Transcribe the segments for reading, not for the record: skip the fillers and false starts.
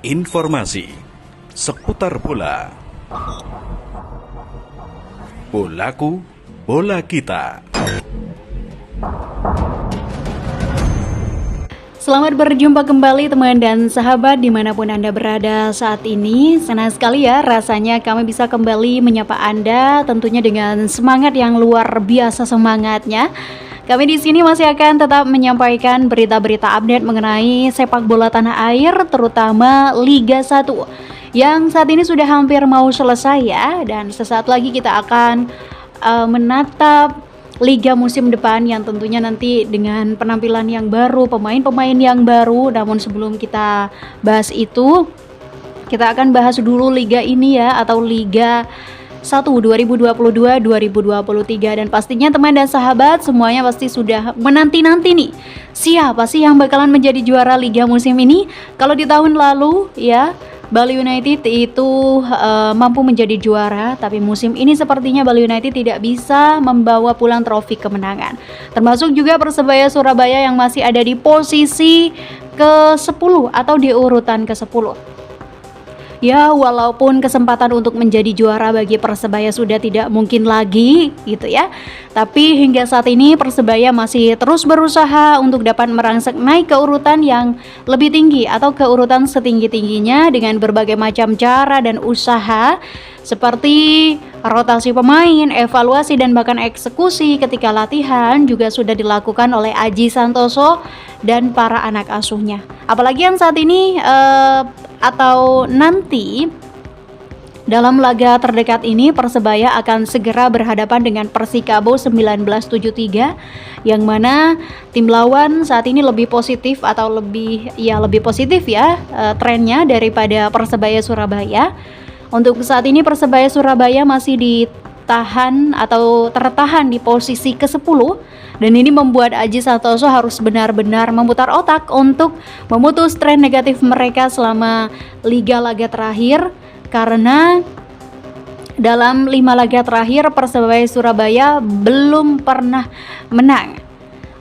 Informasi seputar bola. Bolaku, bola kita. Selamat berjumpa kembali teman dan sahabat dimanapun Anda berada saat ini. Senang sekali ya rasanya kami bisa kembali menyapa Anda, tentunya dengan semangat yang luar biasa semangatnya. Kami di sini masih akan tetap menyampaikan berita-berita update mengenai sepak bola tanah air, terutama Liga 1 yang saat ini sudah hampir mau selesai ya. Dan sesaat lagi kita akan menatap Liga musim depan yang tentunya nanti dengan penampilan yang baru, pemain-pemain yang baru. Namun sebelum kita bahas itu, kita akan bahas dulu Liga ini ya, atau Liga 1 2022-2023. Dan pastinya teman dan sahabat semuanya pasti sudah menanti-nanti nih, siapa sih yang bakalan menjadi juara Liga musim ini. Kalau di tahun lalu ya, Bali United itu mampu menjadi juara, tapi musim ini sepertinya Bali United tidak bisa membawa pulang trofi kemenangan. Termasuk juga Persebaya Surabaya yang masih ada di posisi ke-10 atau di urutan ke-10. Ya, walaupun kesempatan untuk menjadi juara bagi Persebaya sudah tidak mungkin lagi gitu ya, tapi hingga saat ini Persebaya masih terus berusaha untuk dapat merangsek naik ke urutan yang lebih tinggi atau ke urutan setinggi-tingginya dengan berbagai macam cara dan usaha seperti rotasi pemain, evaluasi dan bahkan eksekusi ketika latihan juga sudah dilakukan oleh Aji Santoso dan para anak asuhnya. Apalagi yang saat ini atau nanti dalam laga terdekat ini Persebaya akan segera berhadapan dengan Persikabo 1973, yang mana tim lawan saat ini lebih positif atau lebih positif ya trennya daripada Persebaya Surabaya. Untuk saat ini Persebaya Surabaya masih ditahan atau tertahan di posisi ke-10, dan ini membuat Aji Santoso harus benar-benar memutar otak untuk memutus tren negatif mereka selama 3 laga terakhir, karena dalam 5 laga terakhir Persebaya Surabaya belum pernah menang.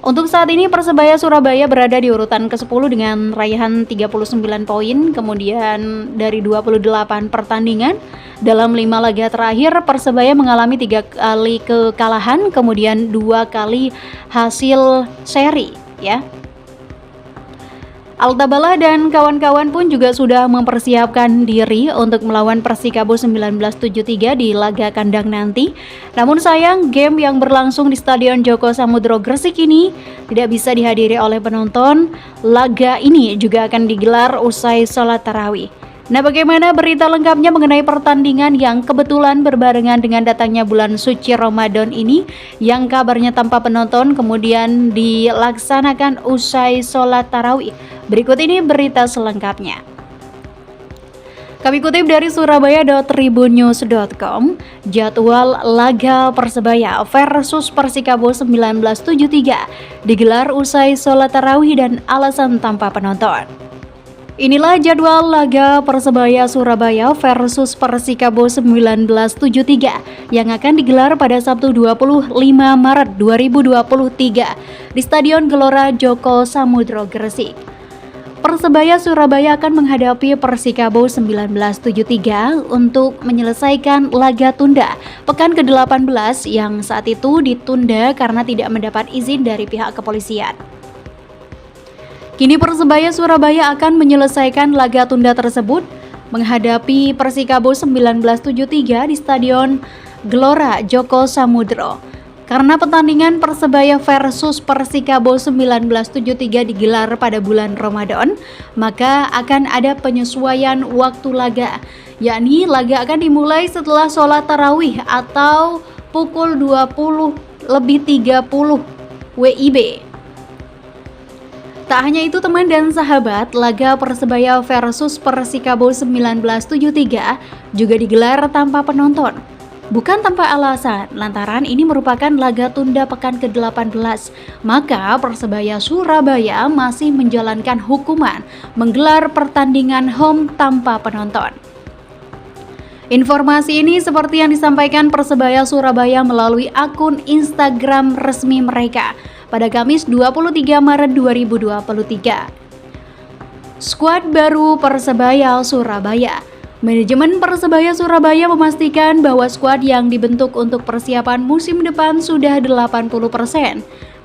Untuk saat ini Persebaya Surabaya berada di urutan ke-10 dengan raihan 39 poin, kemudian dari 28 pertandingan dalam 5 laga terakhir Persebaya mengalami 3 kali kekalahan, kemudian 2 kali hasil seri ya. Altabala dan kawan-kawan pun juga sudah mempersiapkan diri untuk melawan Persikabo 1973 di laga kandang nanti. Namun sayang, game yang berlangsung di Stadion Joko Samudro Gresik ini tidak bisa dihadiri oleh penonton. Laga ini juga akan digelar usai sholat tarawih. Nah, bagaimana berita lengkapnya mengenai pertandingan yang kebetulan berbarengan dengan datangnya bulan suci Ramadan ini, yang kabarnya tanpa penonton kemudian dilaksanakan usai sholat tarawih? Berikut ini berita selengkapnya. Kami kutip dari surabaya.tribunnews.com, jadwal laga Persebaya versus Persikabo 1973 digelar usai sholat tarawih dan alasan tanpa penonton. Inilah jadwal laga Persebaya Surabaya versus Persikabo 1973 yang akan digelar pada Sabtu 25 Maret 2023 di Stadion Gelora Joko Samudro Gresik. Persebaya Surabaya akan menghadapi Persikabo 1973 untuk menyelesaikan laga tunda pekan ke-18 yang saat itu ditunda karena tidak mendapat izin dari pihak kepolisian. Kini Persebaya Surabaya akan menyelesaikan laga tunda tersebut menghadapi Persikabo 1973 di Stadion Gelora Joko Samudro. Karena pertandingan Persebaya versus Persikabo 1973 digelar pada bulan Ramadan, maka akan ada penyesuaian waktu laga, yakni laga akan dimulai setelah sholat tarawih atau pukul 20:30 WIB. Tak hanya itu teman dan sahabat, laga Persebaya versus Persikabo 1973 juga digelar tanpa penonton. Bukan tanpa alasan, lantaran ini merupakan laga tunda pekan ke-18, maka Persebaya Surabaya masih menjalankan hukuman menggelar pertandingan home tanpa penonton. Informasi ini seperti yang disampaikan Persebaya Surabaya melalui akun Instagram resmi mereka pada Kamis 23 Maret 2023. Skuad baru Persebaya Surabaya. Manajemen Persebaya Surabaya memastikan bahwa skuad yang dibentuk untuk persiapan musim depan sudah 80%.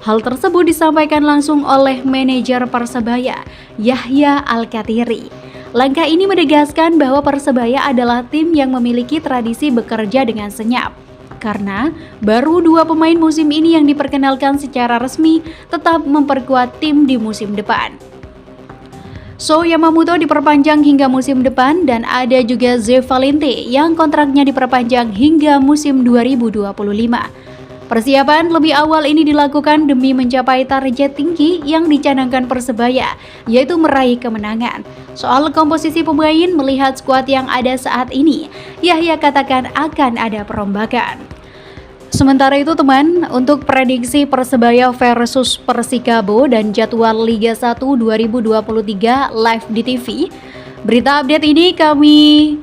Hal tersebut disampaikan langsung oleh manajer Persebaya, Yahya Al-Kathiri. Langkah ini menegaskan bahwa Persebaya adalah tim yang memiliki tradisi bekerja dengan senyap. Karena baru 2 pemain musim ini yang diperkenalkan secara resmi tetap memperkuat tim di musim depan. So Yamamoto diperpanjang hingga musim depan dan ada juga Ze Valente yang kontraknya diperpanjang hingga musim 2025. Persiapan lebih awal ini dilakukan demi mencapai target tinggi yang dicanangkan Persebaya, yaitu meraih kemenangan. Soal komposisi pemain melihat skuad yang ada saat ini, Yahya katakan akan ada perombakan. Sementara itu teman, untuk prediksi Persebaya versus Persikabo dan jadwal Liga 1 2023 live di TV, berita update ini kami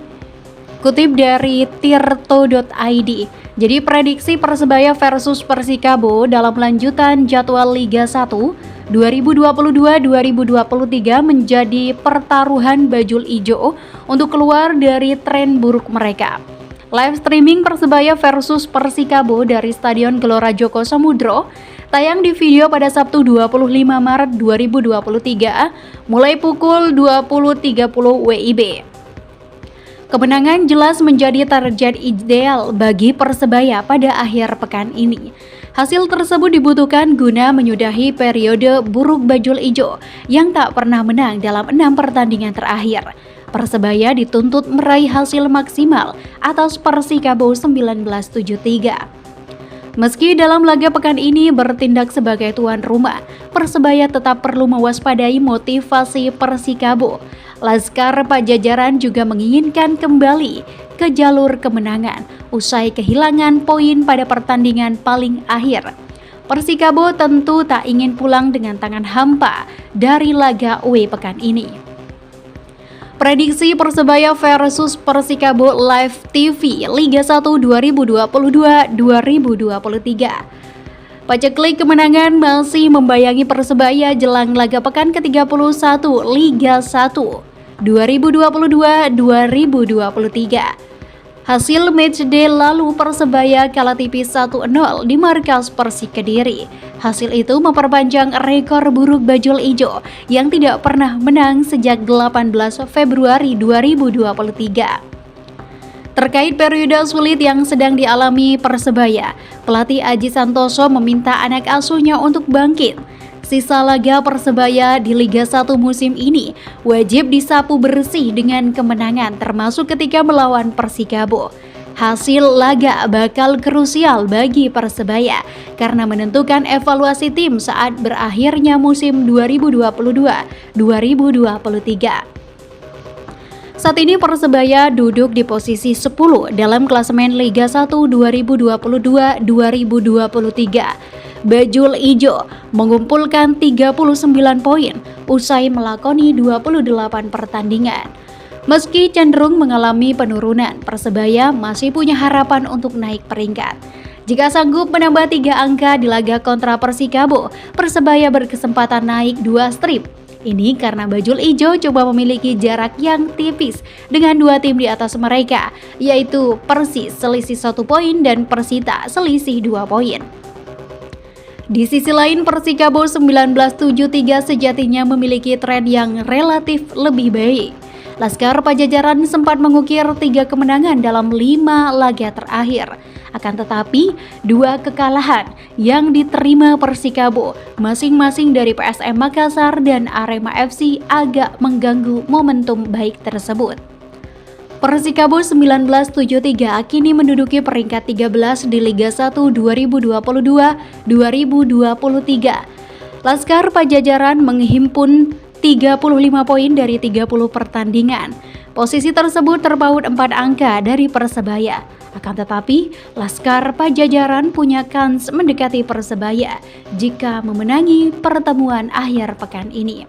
kutip dari tirto.id. Jadi prediksi Persebaya versus Persikabo dalam lanjutan jadwal Liga 1 2022-2023 menjadi pertaruhan bajul ijo untuk keluar dari tren buruk mereka. Live streaming Persebaya versus Persikabo dari Stadion Gelora Joko Samudro tayang di video pada Sabtu 25 Maret 2023 mulai pukul 20.30 WIB. Kemenangan jelas menjadi target ideal bagi Persebaya pada akhir pekan ini. Hasil tersebut dibutuhkan guna menyudahi periode buruk bajul ijo yang tak pernah menang dalam 6 pertandingan terakhir. Persebaya dituntut meraih hasil maksimal atas Persikabo 1973. Meski dalam laga pekan ini bertindak sebagai tuan rumah, Persebaya tetap perlu mewaspadai motivasi Persikabo. Laskar Pajajaran juga menginginkan kembali ke jalur kemenangan usai kehilangan poin pada pertandingan paling akhir. Persikabo tentu tak ingin pulang dengan tangan hampa dari laga away pekan ini. Prediksi Persebaya versus Persikabo live TV Liga 1 2022-2023. Paceklik kemenangan masih membayangi Persebaya jelang laga pekan ke-31 Liga 1 2022-2023. Hasil matchday lalu Persebaya kalah tipis 1-0 di markas Persik Kediri. Hasil itu memperpanjang rekor buruk bajul ijo yang tidak pernah menang sejak 18 Februari 2023. Terkait periode sulit yang sedang dialami Persebaya, pelatih Aji Santoso meminta anak asuhnya untuk bangkit. Sisa laga Persebaya di Liga 1 musim ini wajib disapu bersih dengan kemenangan termasuk ketika melawan Persikabo. Hasil laga bakal krusial bagi Persebaya karena menentukan evaluasi tim saat berakhirnya musim 2022-2023. Saat ini Persebaya duduk di posisi 10 dalam klasemen Liga 1 2022-2023. Bajul Ijo mengumpulkan 39 poin usai melakoni 28 pertandingan. Meski cenderung mengalami penurunan, Persebaya masih punya harapan untuk naik peringkat. Jika sanggup menambah 3 angka di laga kontra Persikabo, Persebaya berkesempatan naik 2 strip. Ini karena Bajul Ijo coba memiliki jarak yang tipis dengan 2 tim di atas mereka, yaitu Persis selisih 1 poin dan Persita selisih 2 poin. Di sisi lain, Persikabo 1973 sejatinya memiliki tren yang relatif lebih baik. Laskar Pajajaran sempat mengukir 3 kemenangan dalam 5 laga terakhir. Akan tetapi, 2 kekalahan yang diterima Persikabo masing-masing dari PSM Makassar dan Arema FC agak mengganggu momentum baik tersebut. Persikabo 1973 kini menduduki peringkat 13 di Liga 1 2022-2023. Laskar Pajajaran menghimpun 35 poin dari 30 pertandingan. Posisi tersebut terpaut 4 angka dari Persebaya. Akan tetapi, Laskar Pajajaran punya kans mendekati Persebaya jika memenangi pertemuan akhir pekan ini.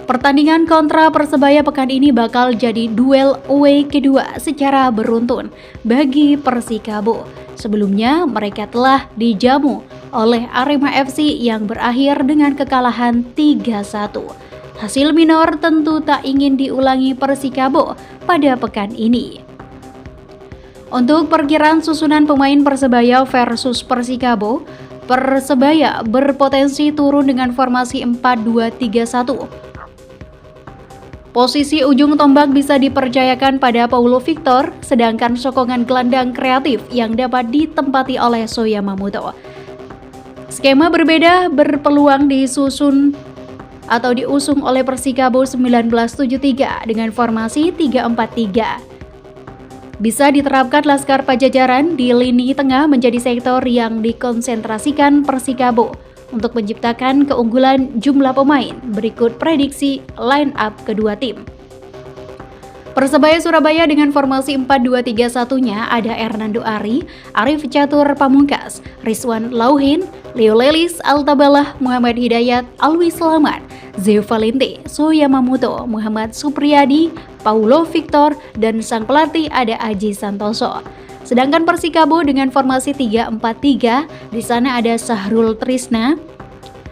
Pertandingan kontra Persebaya pekan ini bakal jadi duel away kedua secara beruntun bagi Persikabo. Sebelumnya mereka telah dijamu oleh Arema FC yang berakhir dengan kekalahan 3-1. Hasil minor tentu tak ingin diulangi Persikabo pada pekan ini. Untuk perkiraan susunan pemain Persebaya versus Persikabo, Persebaya berpotensi turun dengan formasi 4-2-3-1. Posisi ujung tombak bisa dipercayakan pada Paulo Victor, sedangkan sokongan gelandang kreatif yang dapat ditempati oleh Shoya Mamoto. Skema berbeda berpeluang diusung oleh Persikabo 1973 dengan formasi 3-4-3. Bisa diterapkan Laskar Pajajaran di lini tengah menjadi sektor yang dikonsentrasikan Persikabo untuk menciptakan keunggulan jumlah pemain. Berikut prediksi line up kedua tim. Persebaya Surabaya dengan formasi 4-2-3-1-nya ada Hernando Ari, Arif Catur Pamungkas, Rizwan Lauhin, Leo Lelis, Altabalah, Muhammad Hidayat, Alwi Selamat, Zeo Valente, Shoya Mamoto, Muhammad Supriyadi, Paulo Victor, dan sang pelatih ada Aji Santoso. Sedangkan Persikabo dengan formasi 3-4-3, di sana ada Sahrul Trisna,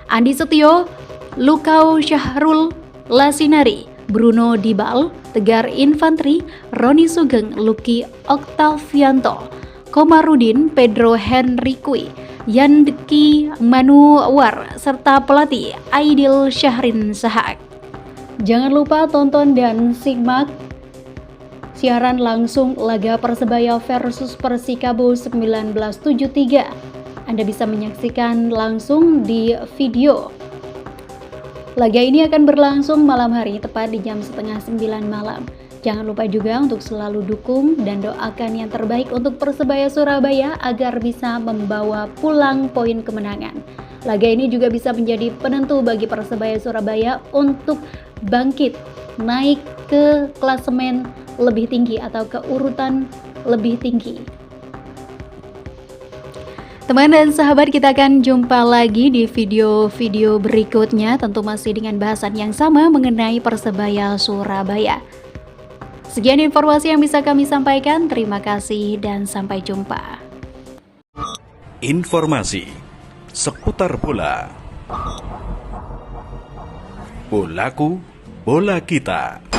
Andi Setio, Lukau Syahrul Lasinari, Bruno Dibal, Tegar Infantri, Roni Sugeng, Lucky Oktavianto, Komarudin, Pedro Henrique, Yandeki Manuwar, serta pelatih Aidil Syahrin Sahak. Jangan lupa tonton dan simak siaran langsung laga Persebaya versus Persikabo 1973. Anda bisa menyaksikan langsung di video. Laga ini akan berlangsung malam hari, tepat di jam 8:30 malam. Jangan lupa juga untuk selalu dukung dan doakan yang terbaik untuk Persebaya Surabaya agar bisa membawa pulang poin kemenangan. Laga ini juga bisa menjadi penentu bagi Persebaya Surabaya untuk bangkit naik ke klasemen lebih tinggi atau ke urutan lebih tinggi. Teman dan sahabat, kita akan jumpa lagi di video-video berikutnya, tentu masih dengan bahasan yang sama mengenai Persebaya Surabaya. Sekian informasi yang bisa kami sampaikan, terima kasih dan sampai jumpa. Informasi seputar bola. Bolaku, bola kita.